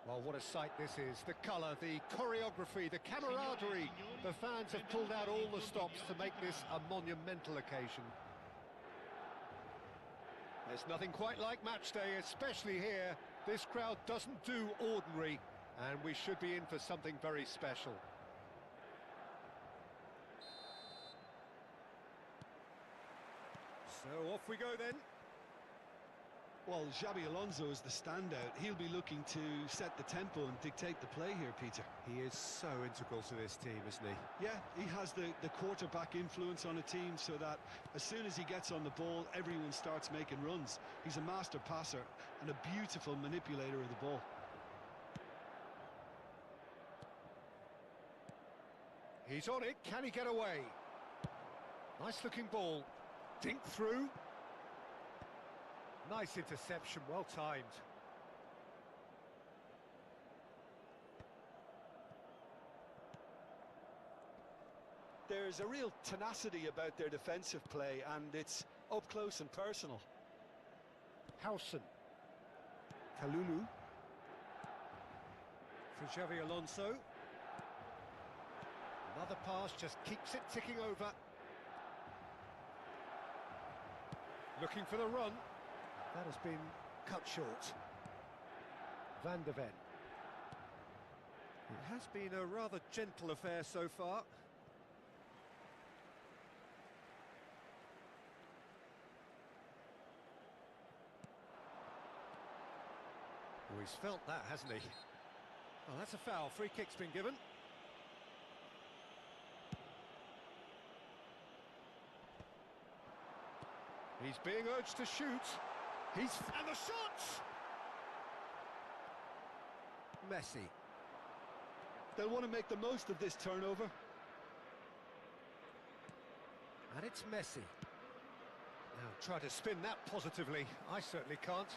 Well, what a sight this is. The colour, the choreography, the camaraderie. The fans have pulled out all the stops to make this a monumental occasion. There's nothing quite like match day, especially here. This crowd doesn't do ordinary, and we should be in for something very special. So off we go then. Well, Xabi Alonso is the standout. He'll be looking to set the tempo and dictate the play here, Peter. He is so integral to this team, isn't he? Yeah, he has the quarterback influence on a team so that as soon as he gets on the ball, everyone starts making runs. He's a master passer and a beautiful manipulator of the ball. He's on it, can he get away? Nice looking ball. Dink through. Nice interception, well timed. There's a real tenacity about their defensive play, and it's up close and personal. Howson. Kalulu. For Xabi Alonso. Another pass just keeps it ticking over. Looking for the run. That has been cut short. Van de Ven. It has been a rather gentle affair so far. Oh, he's felt that, hasn't he? Oh, that's a foul. Free kick's been given. He's being urged to shoot. And the shot! Messi. They'll want to make the most of this turnover. And it's Messi. Now try to spin that positively. I certainly can't.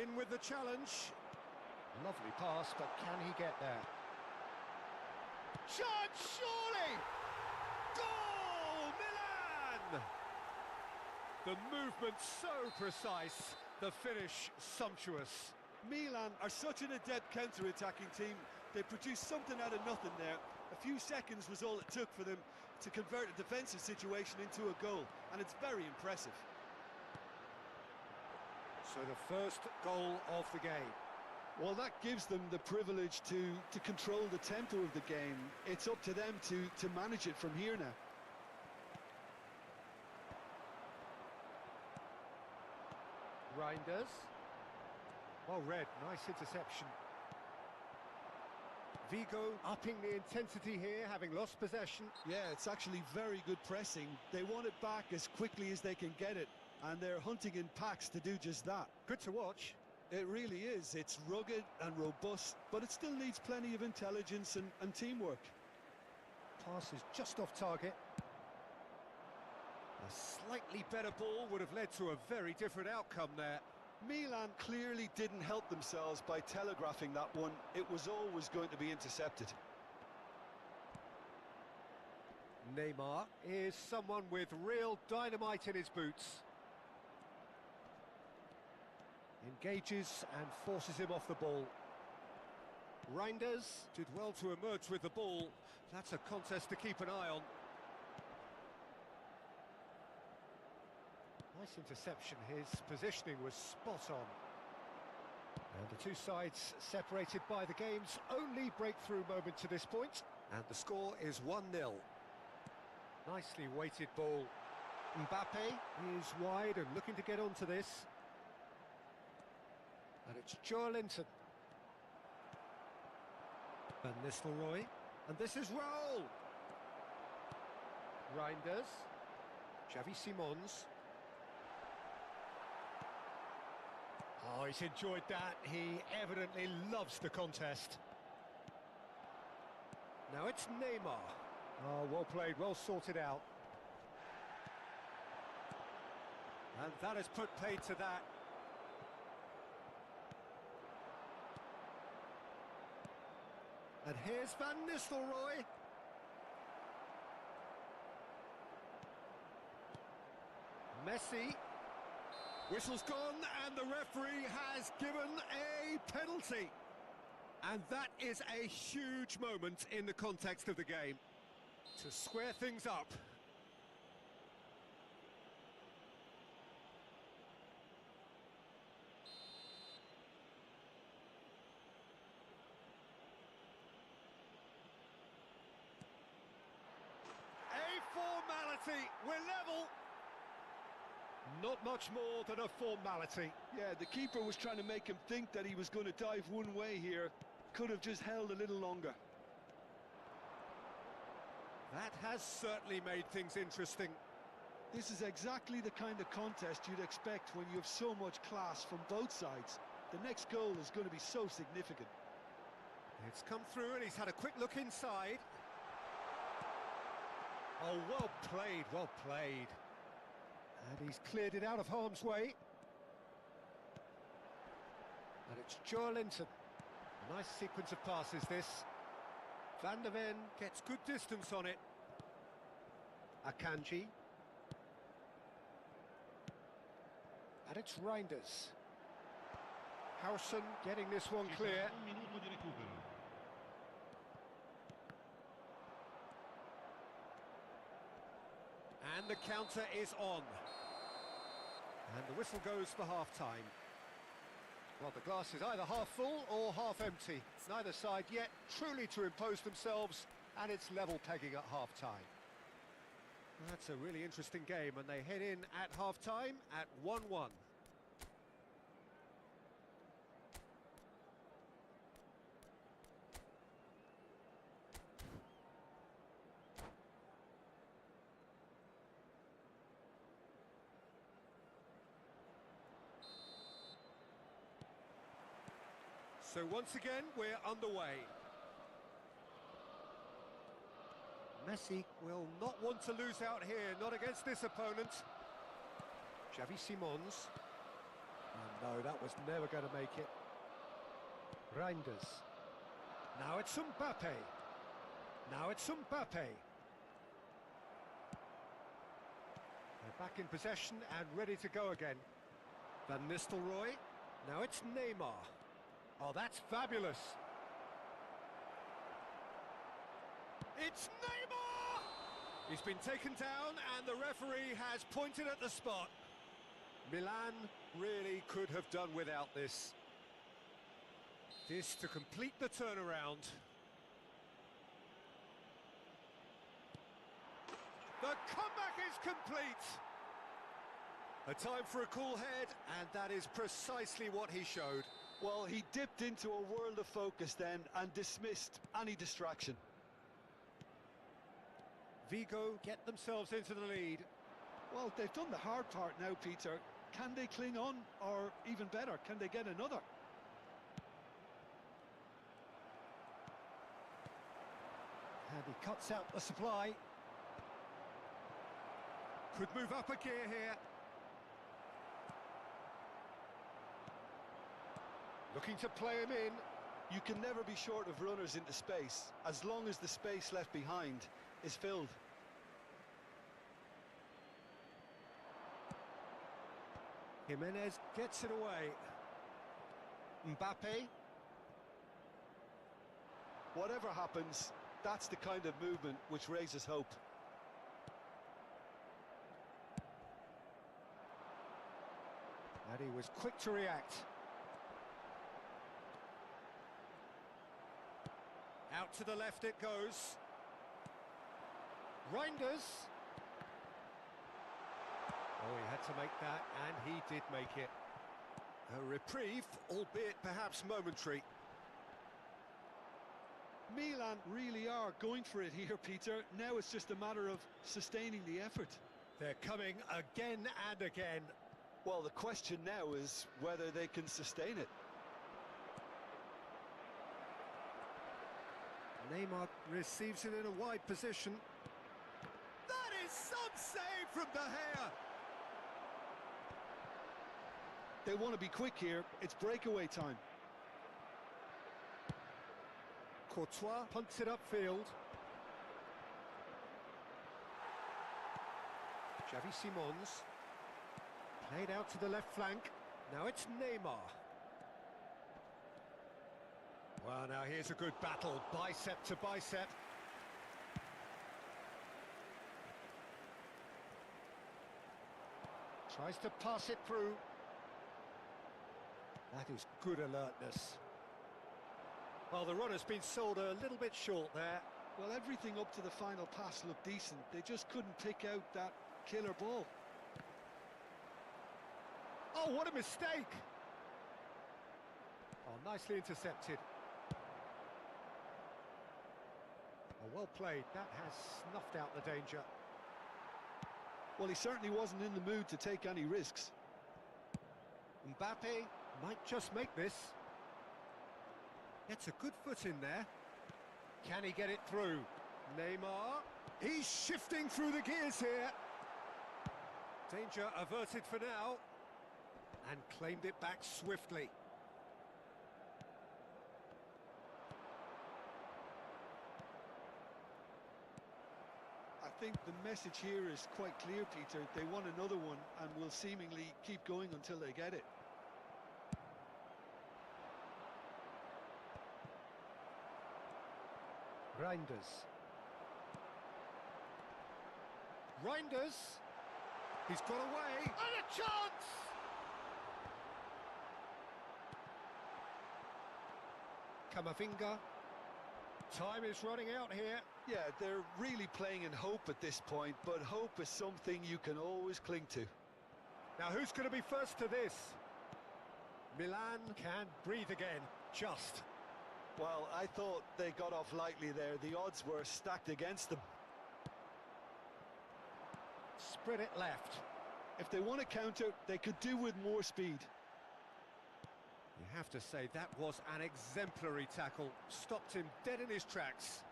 In with the challenge. Lovely pass, but can he get there? Chance, surely! Goal, Milan! The movement so precise, the finish sumptuous. Milan are such an adept counter-attacking team. They produced something out of nothing there. A few seconds was all it took for them to convert a defensive situation into a goal, and it's very impressive. So the first goal of the game. Well, that gives them the privilege to control the tempo of the game. It's up to them to manage it from here now. Reinders. Well read, nice interception. Vigo upping the intensity here, having lost possession. Yeah, it's actually very good pressing. They want it back as quickly as they can get it, and they're hunting in packs to do just that. Good to watch. It really is. It's rugged and robust, but it still needs plenty of intelligence and teamwork. Pass is just off target. A slightly better ball would have led to a very different outcome there. Milan clearly didn't help themselves by telegraphing that one. It was always going to be intercepted. Neymar is someone with real dynamite in his boots. Engages and forces him off the ball. Reinders did well to emerge with the ball. That's a contest to keep an eye on. Nice interception, his positioning was spot on. And the two sides separated by the game's only breakthrough moment to this point. And the score is 1-0. Nicely weighted ball. Mbappe is wide and looking to get onto this. And it's Joelinton. Van Nistelrooy. And this is Raul. Reinders. Xavi Simons. Oh, he's enjoyed that. He evidently loves the contest. Now it's Neymar. Oh, well played, well sorted out. And that has put paid to that. And here's Van Nistelrooy. Messi. Whistle's gone, and the referee has given a penalty. And that is a huge moment in the context of the game. To square things up. A formality, we're level. Not much more than a formality. Yeah, the keeper was trying to make him think that he was going to dive one way here. Could have just held a little longer. That has certainly made things interesting. This is exactly the kind of contest you'd expect when you have so much class from both sides. The next goal is going to be so significant. It's come through and he's had a quick look inside. Oh, well played, well played. And he's cleared it out of harm's way. And it's Joelinton. A nice sequence of passes, this. Van der Ven gets good distance on it. Akanji. And it's Reinders. Howson getting this one clear. And the counter is on. And the whistle goes for half-time. Well, the glass is either half full or half empty. Neither side yet truly to impose themselves, and it's level pegging at half-time. That's a really interesting game, and they head in at half-time at 1-1. So once again, we're underway. Messi will not want to lose out here, not against this opponent. Xavi Simons. Oh no, that was never going to make it. Reinders. Now it's Mbappe. Now it's Mbappe. They're back in possession and ready to go again. Van Nistelrooy. Now it's Neymar. Oh, that's fabulous. It's Neymar! He's been taken down and the referee has pointed at the spot. Milan really could have done without this. This to complete the turnaround. The comeback is complete. A time for a cool head, and that is precisely what he showed. Well, he dipped into a world of focus then and dismissed any distraction. Vigo get themselves into the lead. Well, they've done the hard part now, Peter. Can they cling on, or even better, can they get another? And he cuts out the supply. Could move up a gear here. Looking to play him in. You can never be short of runners into space, as long as the space left behind is filled. Jimenez gets it away. Mbappe. Whatever happens, that's the kind of movement which raises hope. And he was quick to react. Out to the left it goes. Reinders. Oh, he had to make that, and he did make it. A reprieve, albeit perhaps momentary. Milan really are going for it here, Peter. Now it's just a matter of sustaining the effort. They're coming again and again. Well, the question now is whether they can sustain it. Neymar receives it in a wide position. That is some save from De Gea. They want to be quick here. It's breakaway time. Courtois punts it upfield. Xavi Simons. Played out to the left flank. Now it's Neymar. Well, now here's a good battle, bicep to bicep. Tries to pass it through. That is good alertness. Well, the run has been sold a little bit short there. Well, everything up to the final pass looked decent. They just couldn't pick out that killer ball. Oh, what a mistake! Oh, nicely intercepted. Oh, well played. That has snuffed out the danger. Well, he certainly wasn't in the mood to take any risks. Mbappe might just make this. Gets a good foot in there. Can he get it through? Neymar. He's shifting through the gears here. Danger averted for now. And claimed it back swiftly. I think the message here is quite clear, Peter. They want another one and will seemingly keep going until they get it. Reinders. Reinders. He's got away. And a chance! Camavinga. Time is running out here. Yeah, they're really playing in hope at this point, but hope is something you can always cling to. Now who's going to be first to this? Milan can breathe again, just. Well, I thought they got off lightly there. The odds were stacked against them. Spread it left. If they want to counter, they could do with more speed. You have to say that was an exemplary tackle. Stopped him dead in his tracks.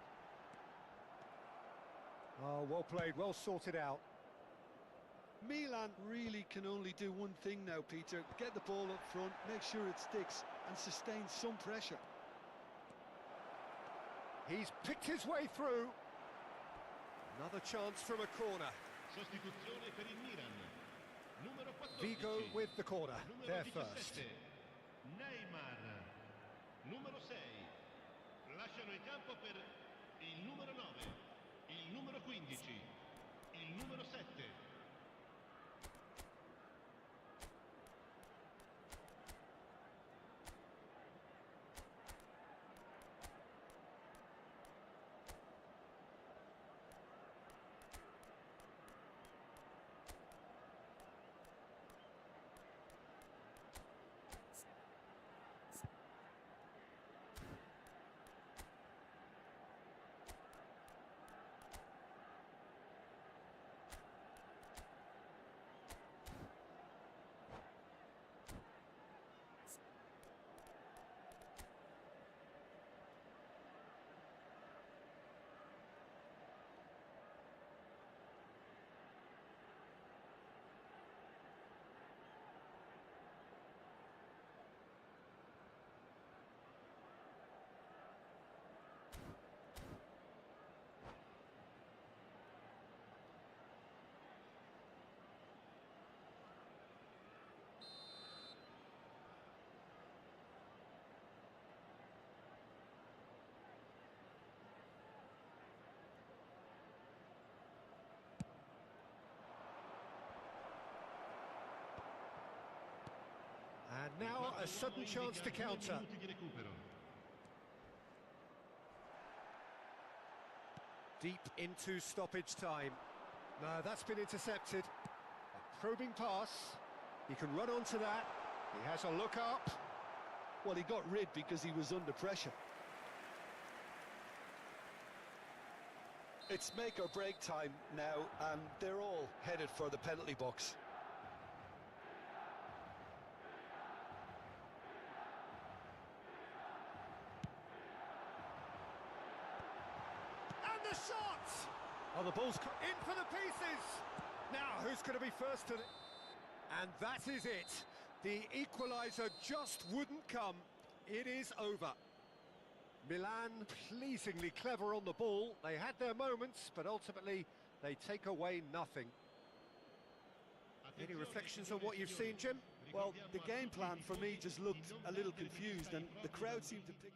Oh, well played, well sorted out. Milan really can only do one thing now, Peter. Get the ball up front, make sure it sticks, and sustain some pressure. He's picked his way through. Another chance from a corner. Sostituzione per il Milan. Numero 14. Vigo with the corner. There first. Neymar. Numero 6. Lasciano il campo per il numero 9. Il numero 15. Il numero 7. And now a sudden chance to counter. Deep into stoppage time. No, that's been intercepted. A probing pass. He can run onto that. He has a look up. Well, he got rid because he was under pressure. It's make or break time now, and they're all headed for the penalty box. And the shot! Oh, the ball's in for the pieces! Now, who's going to be first to the... And that is it. The equaliser just wouldn't come. It is over. Milan pleasingly clever on the ball. They had their moments, but ultimately they take away nothing. Any reflections on what you've seen, Jim? Well, the game plan for me just looked a little confused, and the crowd seemed to pick...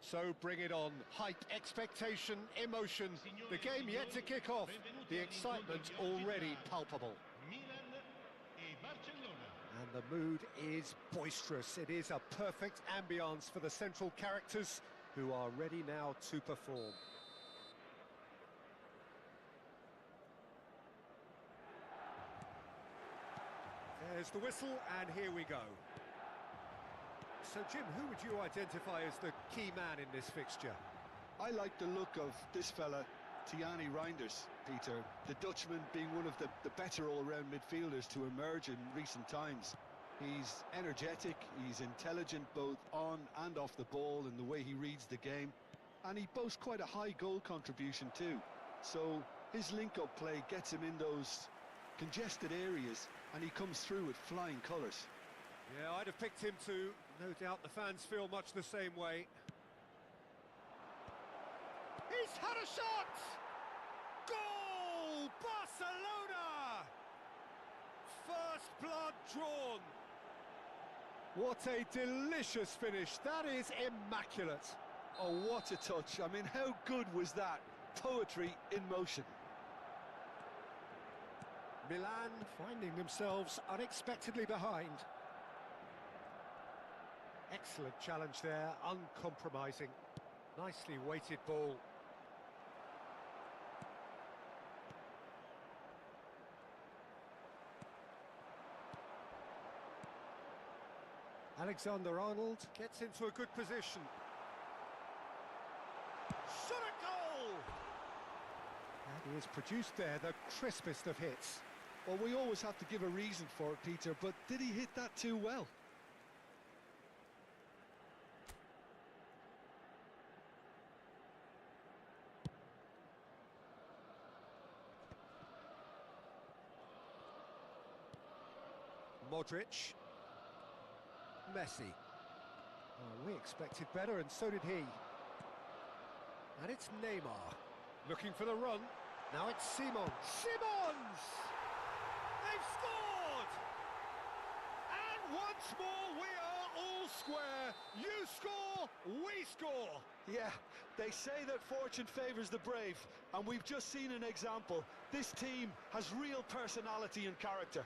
So bring it on. Hype, expectation, emotion. The game yet to kick off. The excitement already palpable. And the mood is boisterous. It is a perfect ambience for the central characters who are ready now to perform. There's the whistle, and here we go. So, Jim, who would you identify as the key man in this fixture? I like the look of this fella, Tijani Reinders, Peter. The Dutchman being one of the better all-round midfielders to emerge in recent times. He's energetic, he's intelligent both on and off the ball in the way he reads the game. And he boasts quite a high goal contribution too. So his link-up play gets him in those congested areas, and he comes through with flying colours. Yeah, I'd have picked him too. No doubt the fans feel much the same way. He's had a shot! Goal! Barcelona! First blood drawn. What a delicious finish. That is immaculate. Oh, what a touch. I mean, how good was that? Poetry in motion. Milan finding themselves unexpectedly behind. Excellent challenge there, uncompromising. Nicely weighted ball. Alexander-Arnold gets into a good position. Shot a goal! And he has produced there the crispest of hits. Well, we always have to give a reason for it, Peter, but did he hit that too well? Modric. Messi. Oh, we expected better, and so did he. And it's Neymar. Looking for the run. Now it's Simon. Simons! They've scored! And once more we are all square. You score, we score. Yeah, they say that fortune favours the brave, and we've just seen an example. This team has real personality and character.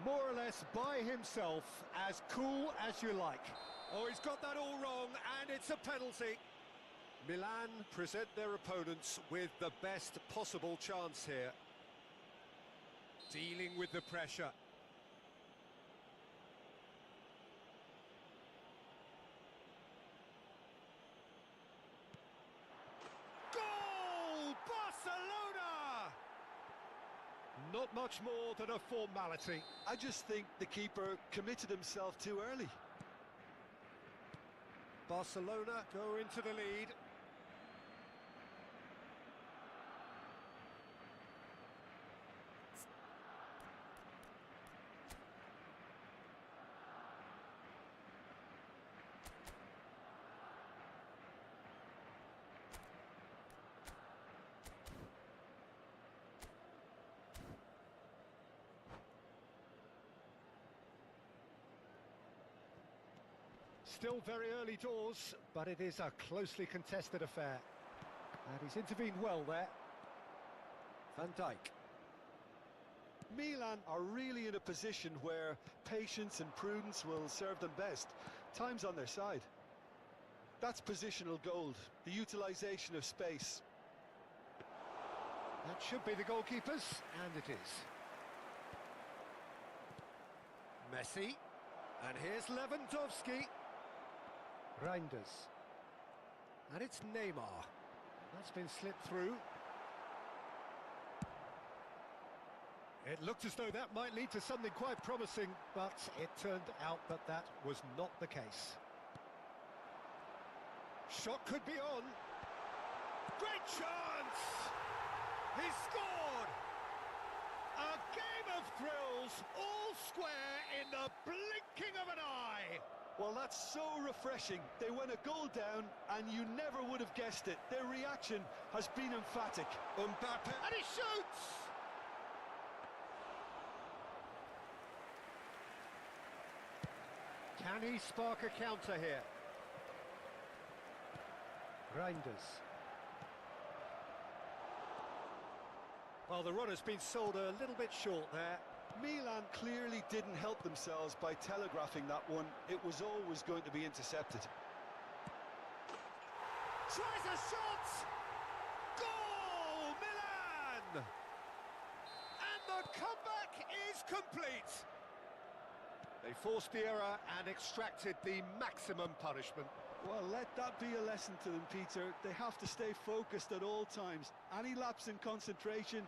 More or less by himself, as cool as you like. Oh, he's got that all wrong, and it's a penalty. Milan present their opponents with the best possible chance here. Dealing with the pressure. Goal! Barcelona! not much more than a formality. I just think the keeper committed himself too early. Barcelona go into the lead. Still very early doors, but it is a closely contested affair. And he's intervened well there. Van Dijk. Milan are really in a position where patience and prudence will serve them best. Time's on their side. That's positional gold, the utilisation of space. That should be the goalkeepers, and it is. Messi. And here's Lewandowski. Reinders. And it's Neymar. That's been slipped through. It looked as though that might lead to something quite promising, but it turned out that that was not the case. Shot could be on. Great chance! He scored! A game of thrills, all square in the blinking of an eye! Well, that's so refreshing. They went a goal down, and you never would have guessed it. Their reaction has been emphatic. Mbappe, and he shoots! Can he spark a counter here? Reinders. Well, the run has been sold a little bit short there. Milan clearly didn't help themselves by telegraphing that one. It was always going to be intercepted. Tries a shot! Goal! Milan! And the comeback is complete. They forced the error and extracted the maximum punishment. Well, let that be a lesson to them, Peter. They have to stay focused at all times. Any lapse in concentration,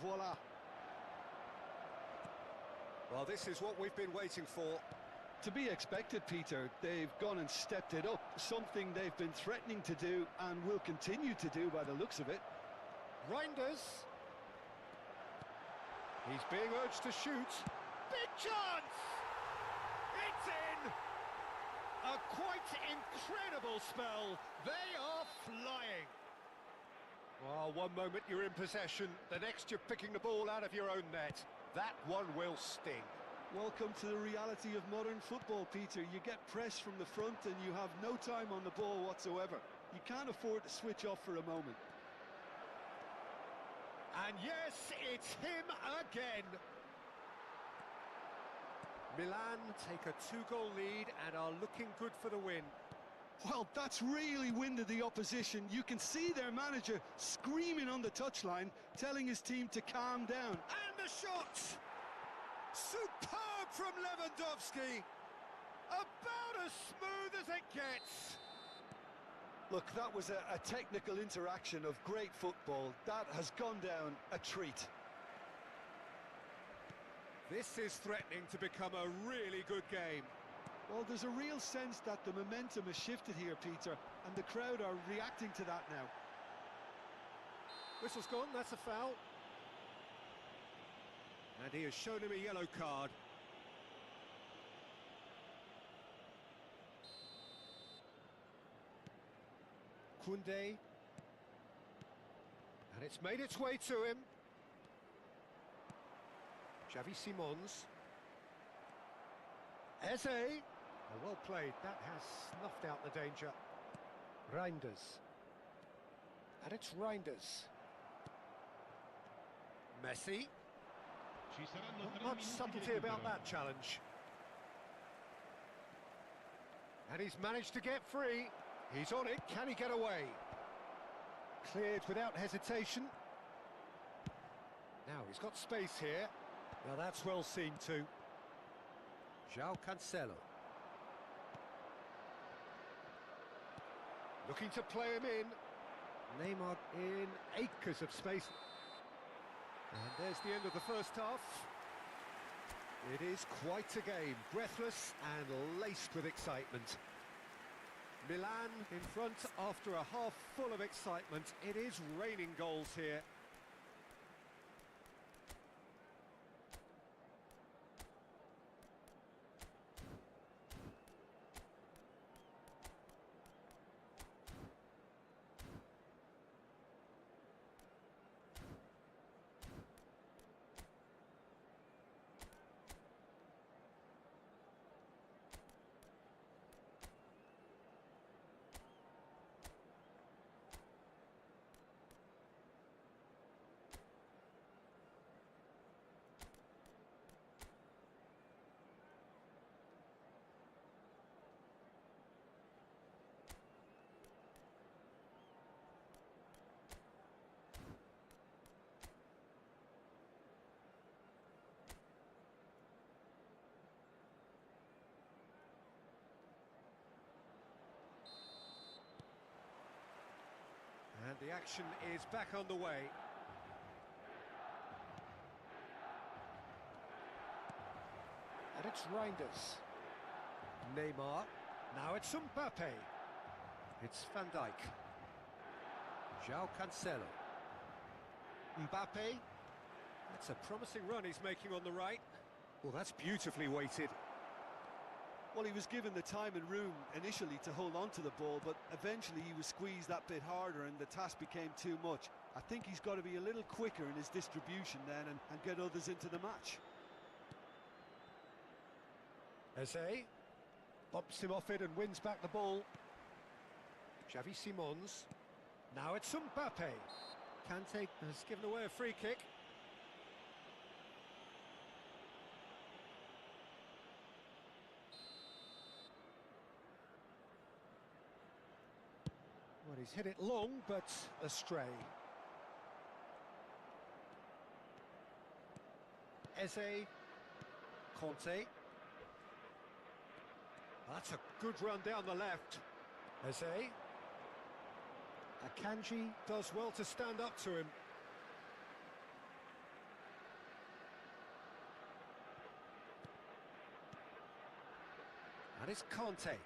voila. Well, this is what we've been waiting for. To be expected, Peter. They've gone and stepped it up, something they've been threatening to do and will continue to do by the looks of it. Reinders. He's being urged to shoot. Big chance! It's in! A quite incredible spell. They are flying. Well, one moment you're in possession, the next you're picking the ball out of your own net. That one will sting. Welcome to the reality of modern football, Peter. You get pressed from the front and you have no time on the ball whatsoever. You can't afford to switch off for a moment. And yes, it's him again. Milan take a 2-goal lead and are looking good for the win. Well, that's really winded the opposition. You can see their manager screaming on the touchline, telling his team to calm down. And the shot! Superb from Lewandowski! About as smooth as it gets. Look, that was a technical interaction of great football. That has gone down a treat. This is threatening to become a really good game. Well, there's a real sense that the momentum has shifted here, Peter, and the crowd are reacting to that now. Whistle's gone, that's a foul. And he has shown him a yellow card. Koundé. And it's made its way to him. Xavi Simons. Eze. Oh, well played. That has snuffed out the danger. Reinders. And it's Reinders. Messi. Not much subtlety about that challenge. And he's managed to get free. He's on it. Can he get away? Cleared without hesitation. Now he's got space here. Now that's well seen too. João Cancelo. Looking to play him in. Neymar in acres of space. And there's the end of the first half. It is quite a game, breathless and laced with excitement. Milan in front after a half full of excitement. It is raining goals here. And the action is back on the way. And it's Reinders. Neymar. Now it's Mbappe. It's Van Dijk. João Cancelo. Mbappe. That's a promising run he's making on the right. Well, that's beautifully weighted. Well, he was given the time and room initially to hold on to the ball, but eventually he was squeezed that bit harder and the task became too much. I think he's got to be a little quicker in his distribution then and get others into the match. Eze bumps him off it and wins back the ball. Xavi Simons. Now it's Mbappe. Kante has given away a free kick. Well, he's hit it long, but astray. Eze. Conte. That's a good run down the left. Eze. Akanji does well to stand up to him. And it's Conte.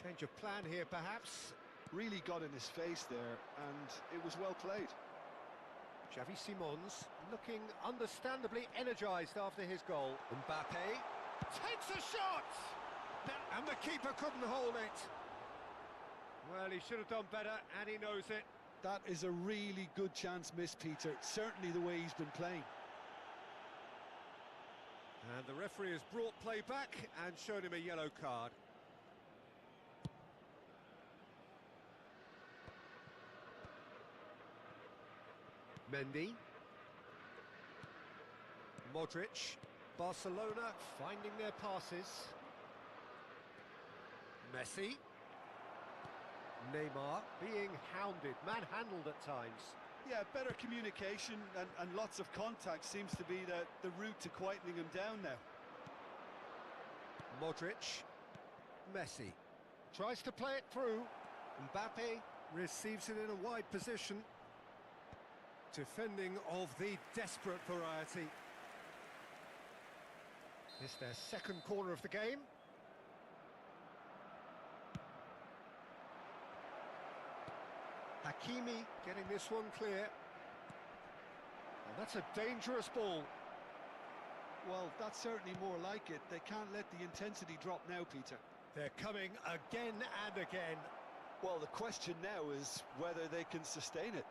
Change of plan here, perhaps. Really got in his face there, and it was well played. Xavi Simons looking understandably energised after his goal. Mbappe takes a shot! And the keeper couldn't hold it. Well, he should have done better, and he knows it. That is a really good chance missed, Peter. Certainly the way he's been playing. And the referee has brought play back and shown him a yellow card. Mendy. Modric. Barcelona finding their passes. Messi. Neymar being hounded, manhandled at times. Yeah, better communication and lots of contact seems to be the route to quietening him down now. Modric. Messi. Tries to play it through. Mbappe receives it in a wide position. Defending of the desperate variety. It's their second corner of the game. Hakimi getting this one clear. And that's a dangerous ball. Well, that's certainly more like it. They can't let the intensity drop now, Peter. They're coming again and again. Well, the question now is whether they can sustain it.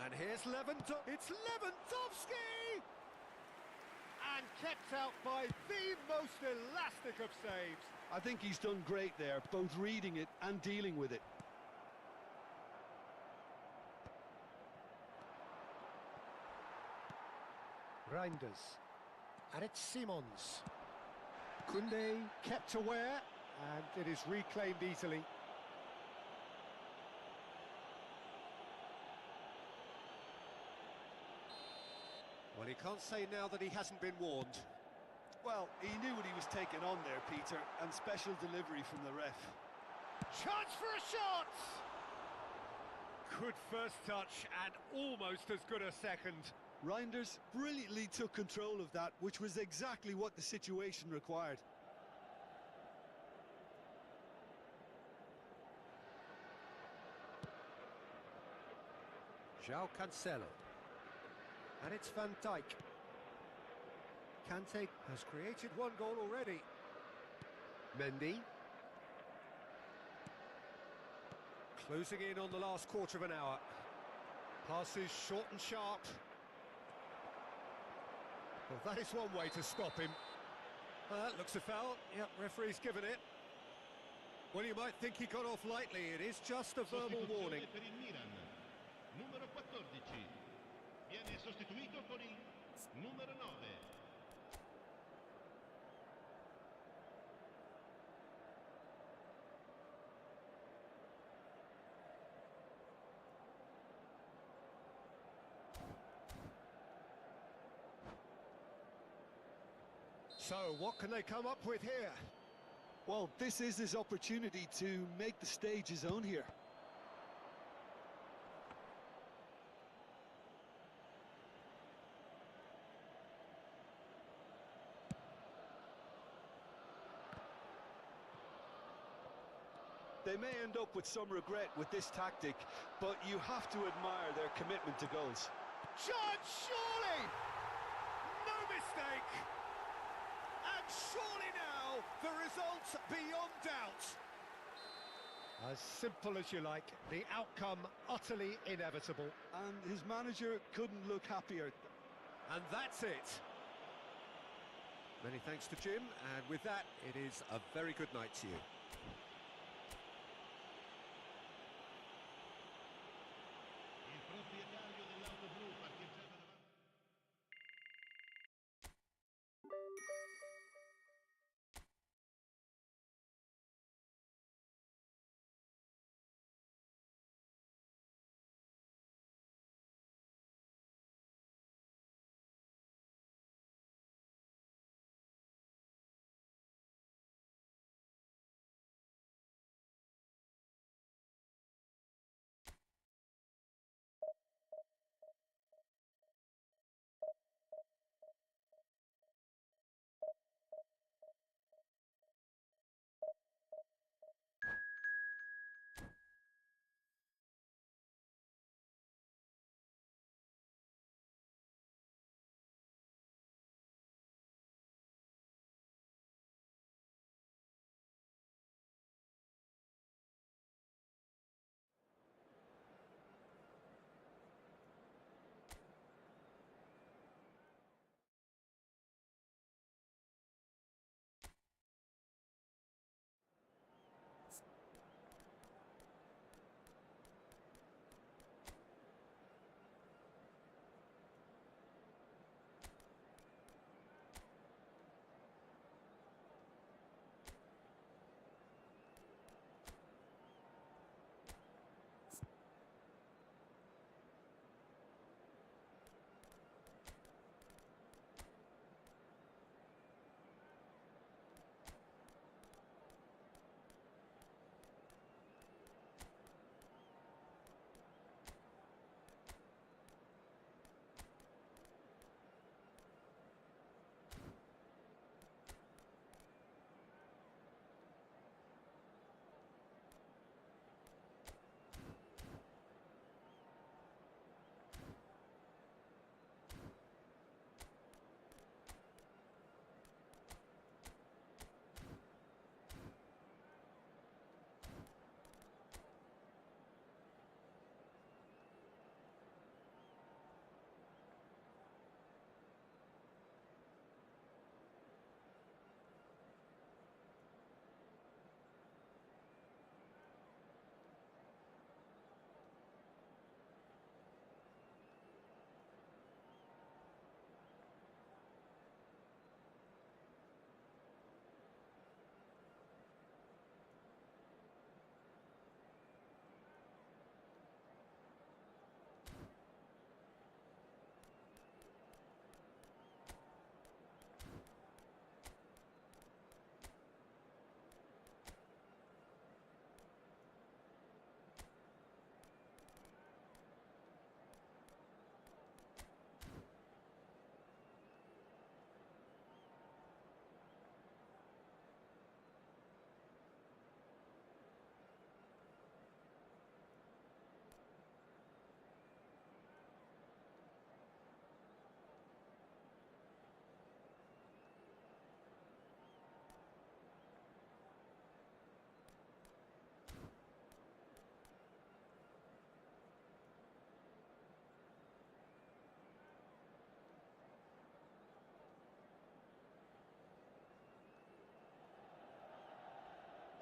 And here's It's Lewandowski! And kept out by the most elastic of saves. I think he's done great there, both reading it and dealing with it. Reinders. And it's Simons. Koundé kept aware, and it is reclaimed easily. Well, he can't say now that he hasn't been warned. Well, he knew what he was taking on there, Peter, and special delivery from the ref. Chance for a shot! Good first touch and almost as good a second. Reinders brilliantly took control of that, which was exactly what the situation required. João Cancelo. And it's Van Dijk. Kante has created one goal already. Mendy. Closing in on the last quarter of an hour. Passes short and sharp. Well, that is one way to stop him. Looks a foul. Yep, referee's given it. Well, you might think he got off lightly. It is just a verbal warning. Per il Milan. Numero 14. Viene sostituito con il numero 9. So, what can they come up with here? Well, this is his opportunity to make the stage his own here. They may end up with some regret with this tactic, but you have to admire their commitment to goals. Chance, surely! No mistake! And surely now, the result's beyond doubt. As simple as you like, the outcome utterly inevitable. And his manager couldn't look happier. And that's it. Many thanks to Jim, and with that, it is a very good night to you.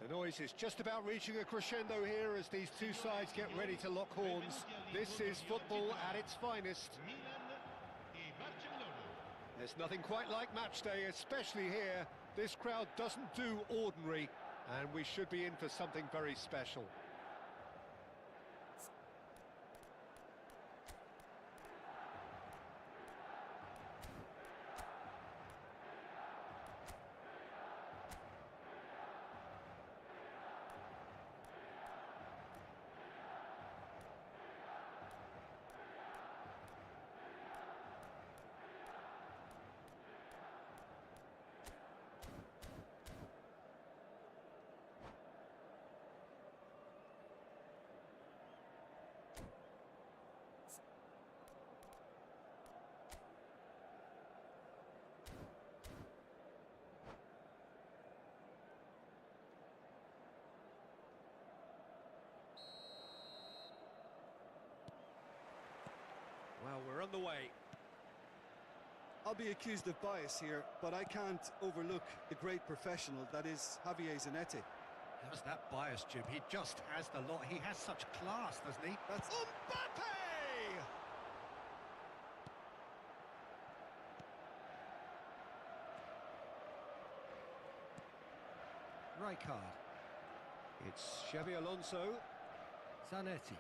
The noise is just about reaching a crescendo here as these two sides get ready to lock horns. This is football at its finest. There's nothing quite like match day, especially here. This crowd doesn't do ordinary, and we should be in for something very special. Well, we're on the way. I'll be accused of bias here, but I can't overlook the great professional that is Javier Zanetti. How's that bias, Jim? He just has the lot. He has such class, doesn't he? That's Mbappe! Rijkaard. It's Xabi Alonso. Zanetti.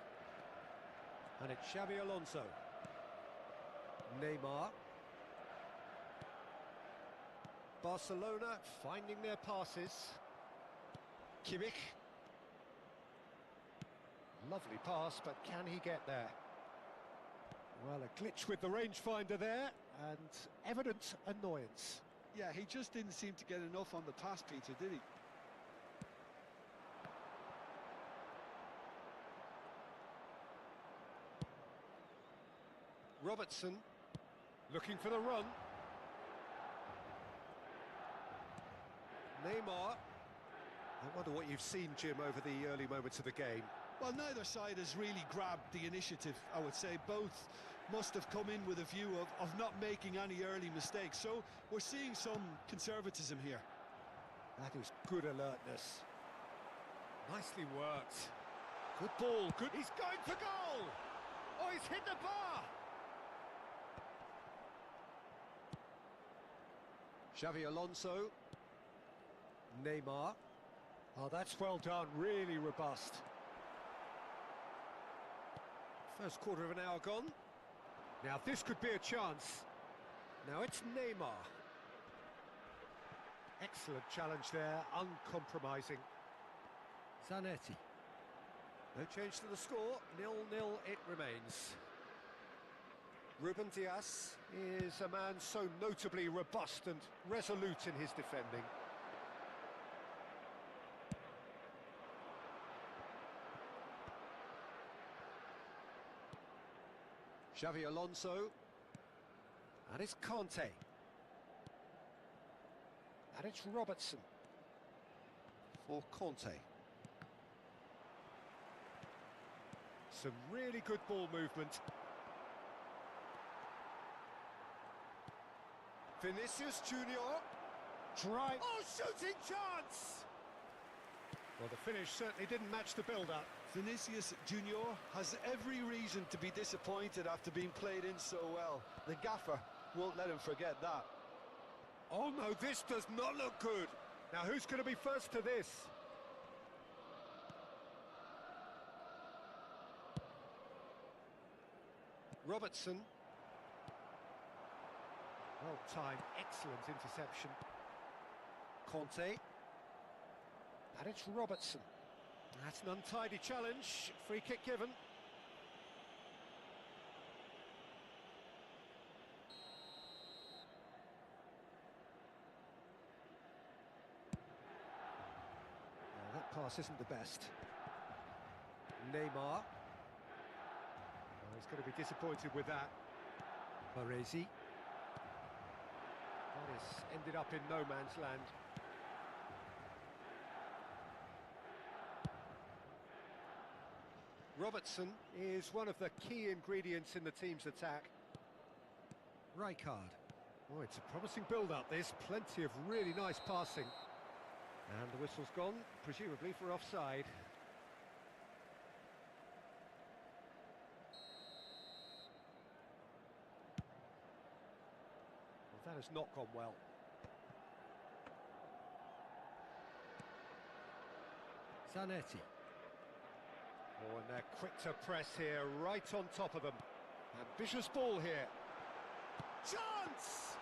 And it's Xabi Alonso. Neymar. Barcelona finding their passes. Kimmich. Lovely pass, but can he get there? Well, a glitch with the rangefinder there, and evident annoyance. Yeah, he just didn't seem to get enough on the pass, Peter, did he? Robertson looking for the run. Neymar. I wonder what you've seen, Jim, over the early moments of the game. Well, neither side has really grabbed the initiative, I would say. Both must have come in with a view of not making any early mistakes. So we're seeing some conservatism here. That is good alertness. Nicely worked. Good ball, good. He's going for goal! Oh, he's hit the bar! Xabi Alonso. Neymar. Oh, that's well done, really robust. First quarter of an hour gone. Now this could be a chance. Now it's Neymar. Excellent challenge there, uncompromising. Zanetti. No change to the score, 0-0 it remains. Ruben Dias is a man so notably robust and resolute in his defending. Xabi Alonso, and it's Conte, and it's Robertson for Conte. Some really good ball movement. Vinicius Junior, try. Oh, shooting chance! Well, the finish certainly didn't match the build-up. Vinicius Junior has every reason to be disappointed after being played in so well. The gaffer won't let him forget that. Oh no, this does not look good. Now who's going to be first to this? Robertson. Well timed, excellent interception. Conte. And it's Robertson. That's an untidy challenge. Free kick given. Well, that pass isn't the best. Neymar. Well, he's going to be disappointed with that. Baresi. That has ended up in no man's land. Robertson is one of the key ingredients in the team's attack. Rijkaard. Oh, it's a promising build-up, this. Plenty of really nice passing. And the whistle's gone, presumably for offside. Well, that has not gone well. Zanetti. Oh, and they're quick to press here, right on top of them. Ambitious ball here. Chance!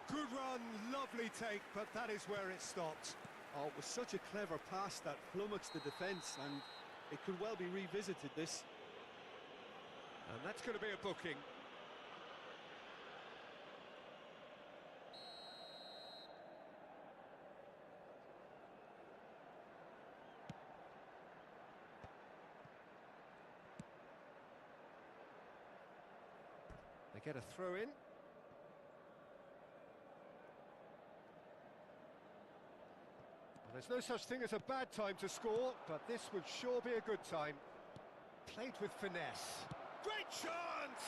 Good run, lovely take, but that is where it stopped. Oh, it was such a clever pass that flummoxed the defence, and it could well be revisited, this. And that's going to be a booking. They get a throw in. Well, there's no such thing as a bad time to score, but this would sure be a good time. Played with finesse. Great chance!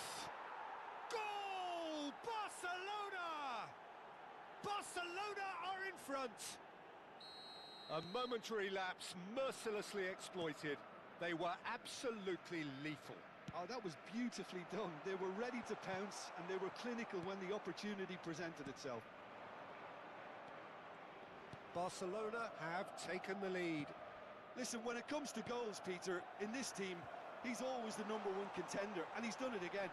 Goal! Barcelona! Barcelona are in front. A momentary lapse mercilessly exploited. They were absolutely lethal. Oh, that was beautifully done. They were ready to pounce, and they were clinical when the opportunity presented itself. Barcelona have taken the lead. Listen, when it comes to goals, Peter, in this team, he's always the #1 contender, and he's done it again.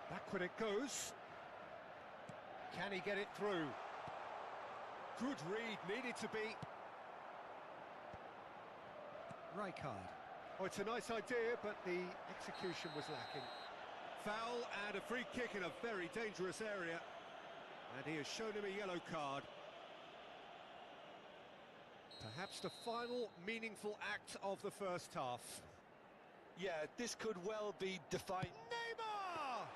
Backward it goes. Can he get it through? Good read, needed to be. Rijkaard. Oh, it's a nice idea, but the execution was lacking. Foul and a free kick in a very dangerous area. And he has shown him a yellow card. Perhaps the final meaningful act of the first half. Yeah, this could well be defined. Neymar!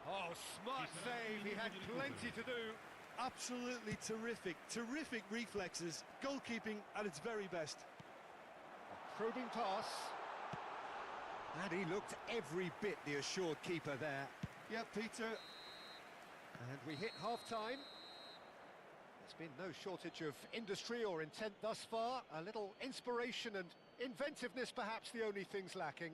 Oh, smart save, he had plenty to do. Absolutely terrific, terrific reflexes. Goalkeeping at its very best. Probing pass. And he looked every bit the assured keeper there. Yeah, Peter. And we hit half-time. There's been no shortage of industry or intent thus far. A little inspiration and inventiveness, perhaps the only things lacking.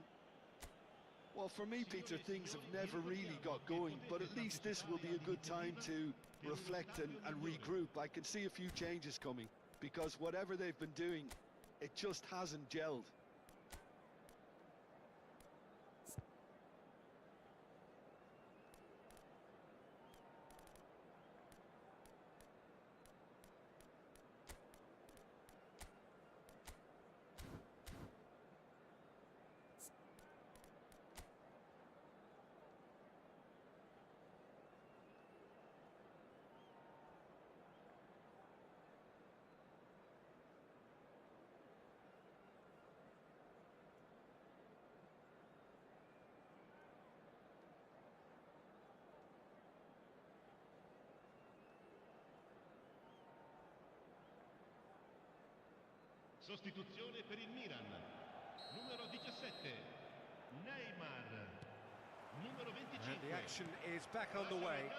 Well, for me, Peter, things have never really got going, but at least this will be a good time to reflect and regroup. I can see a few changes coming, because whatever they've been doing, it just hasn't gelled. Sostituzione per il Milan. Numero 17, Neymar. Numero 25. And the action is back on the way.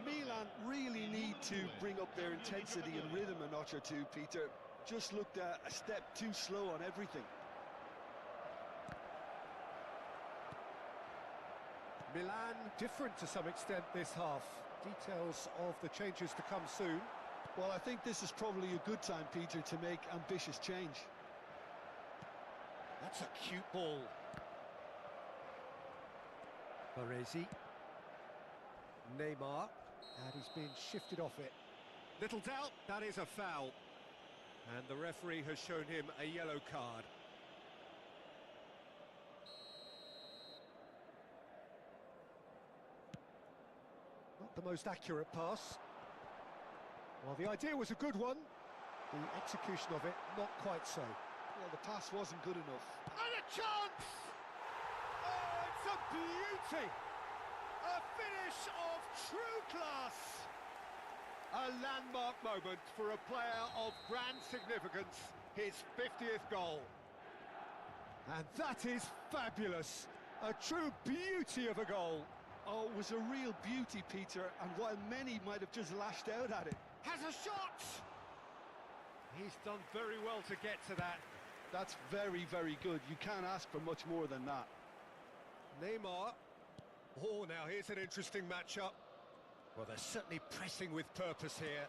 Milan really need to bring up their intensity and rhythm a notch or two, Peter. Just looked a step too slow on everything. Milan different to some extent this half. Details of the changes to come soon. Well, I think this is probably a good time, Peter, to make ambitious change. That's a cute ball. Baresi. Neymar. And he's been shifted off it. Little doubt, that is a foul. And the referee has shown him a yellow card. Not the most accurate pass. Well, the idea was a good one. The execution of it, not quite so. Well, the pass wasn't good enough. And a chance! Oh, it's a beauty! A finish of true class! A landmark moment for a player of grand significance, his 50th goal. And that is fabulous! A true beauty of a goal. Oh, it was a real beauty, Peter, and while many might have just lashed out at it. Has a shot! He's done very well to get to that. That's very, very good. You can't ask for much more than that. Neymar. Oh, now here's an interesting matchup. Well, they're certainly pressing with purpose here.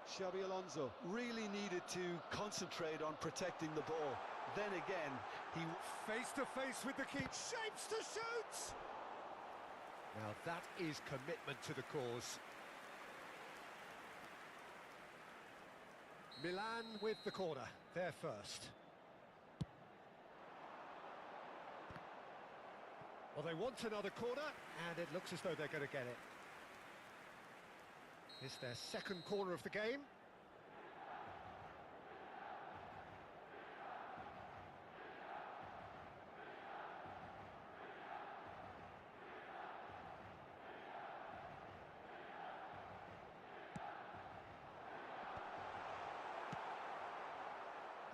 Xabi Alonso really needed to concentrate on protecting the ball. Then again, he... Face to face with the keeper. Shapes to shoot! Now that is commitment to the cause. Milan with the corner. They're first. Well, they want another corner, and it looks as though they're going to get it. It's their second corner of the game.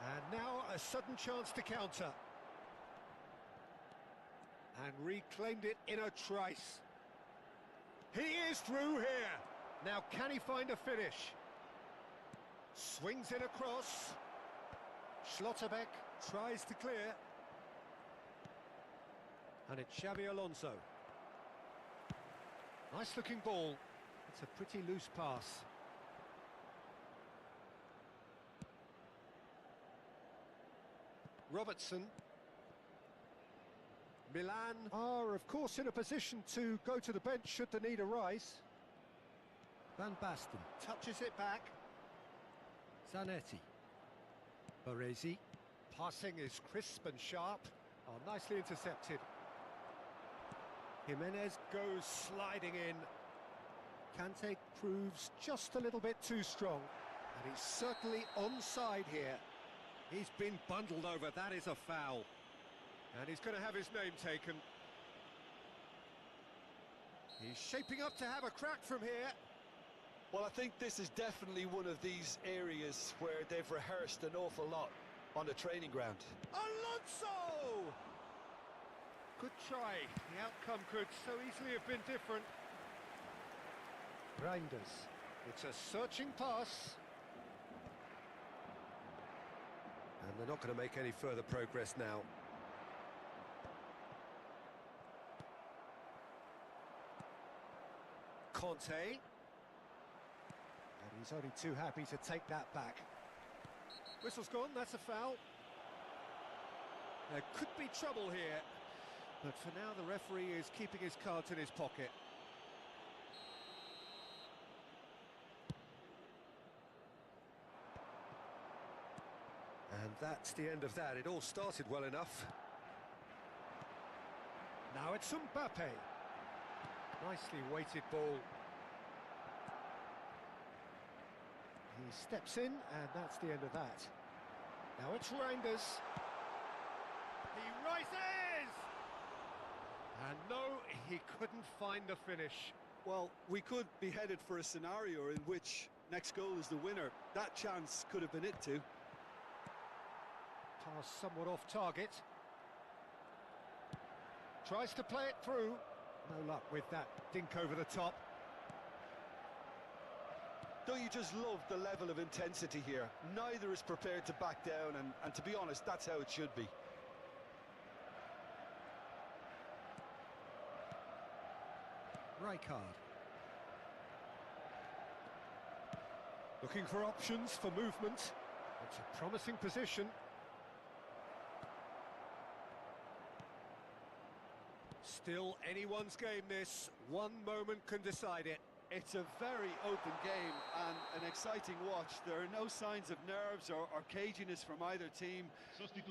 And now a sudden chance to counter. And reclaimed it in a trice. He is through here. Now can he find a finish? Swings it across. Schlotterbeck tries to clear. And it's Xabi Alonso. Nice looking ball. It's a pretty loose pass. Robertson. Milan are, of course, in a position to go to the bench should the need arise. Van Basten touches it back. Zanetti. Baresi. Passing is crisp and sharp. Oh, nicely intercepted. Jimenez goes sliding in. Kante proves just a little bit too strong. And he's certainly onside here. He's been bundled over. That is a foul. And he's going to have his name taken. He's shaping up to have a crack from here. Well, I think this is definitely one of these areas where they've rehearsed an awful lot on the training ground. Alonso! Good try. The outcome could so easily have been different. Reinders. It's a searching pass. And they're not going to make any further progress now. Conte. And he's only too happy to take that back. Whistle's gone, that's a foul. There could be trouble here. But for now, the referee is keeping his cards in his pocket. And that's the end of that. It all started well enough. Now it's Mbappe. Nicely weighted ball. He steps in, and that's the end of that. Now it's Reinders. He rises! And no, he couldn't find the finish. Well, we could be headed for a scenario in which next goal is the winner. That chance could have been it too. Pass somewhat off target. Tries to play it through. No luck with that dink over the top. Don't you just love the level of intensity here? Neither is prepared to back down, and to be honest, that's how it should be. Rijkaard. Looking for options for movement. It's a promising position. Still anyone's game this. One moment can decide it. It's a very open game and an exciting watch. There are no signs of nerves or caginess from either team.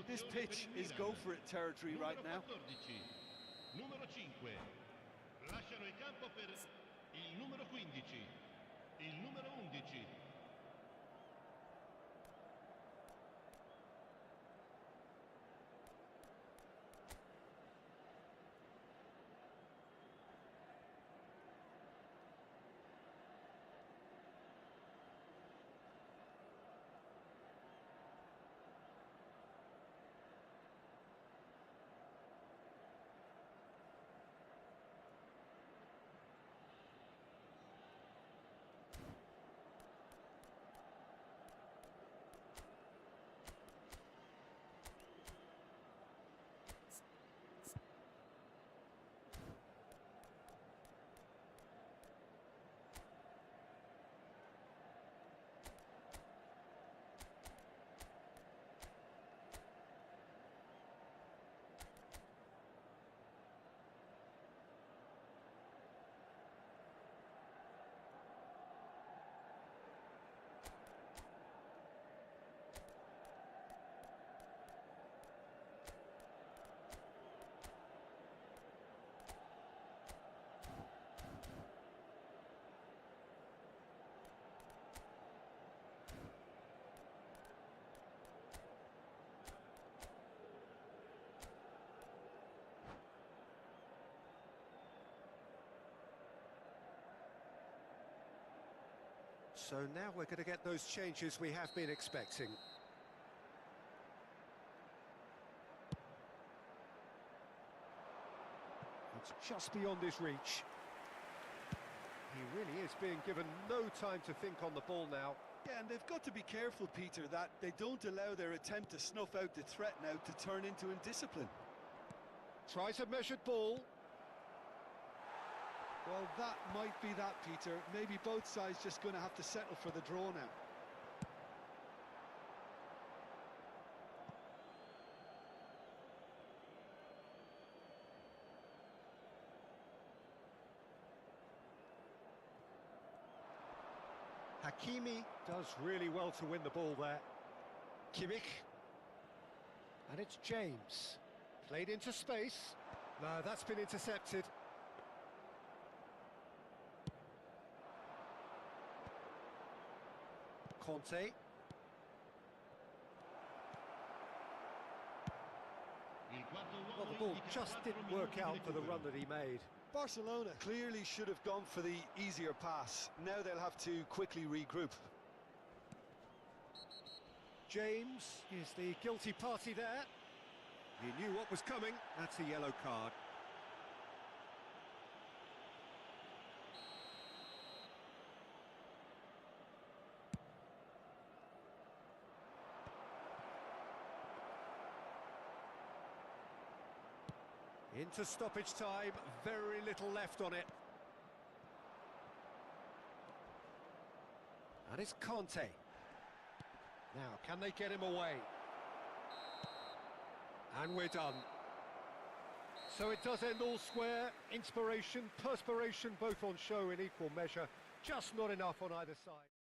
This pitch is go-for-it territory right now. Numero 5. Lasciano il campo per il numero 15. Il numero 11. So now we're going to get those changes we have been expecting. It's just beyond his reach. He really is being given no time to think on the ball now. Yeah, and they've got to be careful, Peter, that they don't allow their attempt to snuff out the threat now to turn into indiscipline. Tries a measured ball. Well, that might be that, Peter. Maybe both sides just going to have to settle for the draw now. Hakimi does really well to win the ball there. Kimmich. And it's James. Played into space. No, that's been intercepted. Conte. Well, the ball just didn't work out for the run that he made. Barcelona clearly should have gone for the easier pass. Now they'll have to quickly regroup. James is the guilty party there. He knew what was coming. That's a yellow card. Into stoppage time, very little left on it. And it's Conte. Now, can they get him away? And we're done. So it does end all square. Inspiration, perspiration, both on show in equal measure. Just not enough on either side.